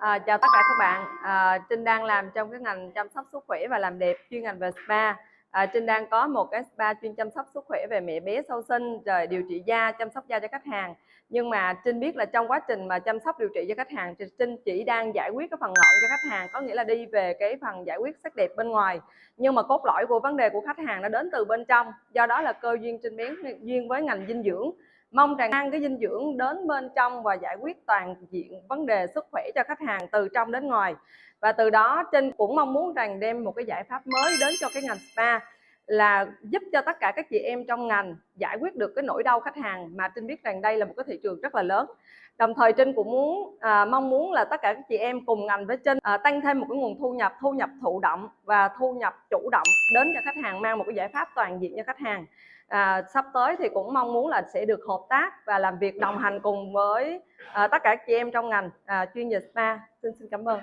Chào tất cả các bạn. Trinh đang làm trong cái ngành chăm sóc sức khỏe và làm đẹp, chuyên ngành về spa. Trinh đang có một cái spa chuyên chăm sóc sức khỏe về mẹ bé sau sinh, rồi điều trị da, chăm sóc da cho khách hàng. Nhưng mà Trinh biết là trong quá trình mà chăm sóc điều trị cho khách hàng thì Trinh chỉ đang giải quyết cái phần ngọn cho khách hàng, có nghĩa là đi về cái phần giải quyết sắc đẹp bên ngoài. Nhưng mà cốt lõi của vấn đề của khách hàng nó đến từ bên trong. Do đó là cơ duyên Trinh bén duyên với ngành dinh dưỡng. Mong rằng mang cái dinh dưỡng đến bên trong và giải quyết toàn diện vấn đề sức khỏe cho khách hàng từ trong đến ngoài. Và từ đó Trinh cũng mong muốn rằng đem một cái giải pháp mới đến cho cái ngành spa, là giúp cho tất cả các chị em trong ngành giải quyết được cái nỗi đau khách hàng, mà Trinh biết rằng đây là một cái thị trường rất là lớn. Đồng thời Trinh cũng mong muốn là tất cả các chị em cùng ngành với Trinh tăng thêm một cái nguồn thu nhập thụ động và thu nhập chủ động đến cho khách hàng, mang một cái giải pháp toàn diện cho khách hàng. Sắp tới thì cũng mong muốn là sẽ được hợp tác và làm việc đồng hành cùng với tất cả chị em trong ngành chuyên về spa. Xin cảm ơn.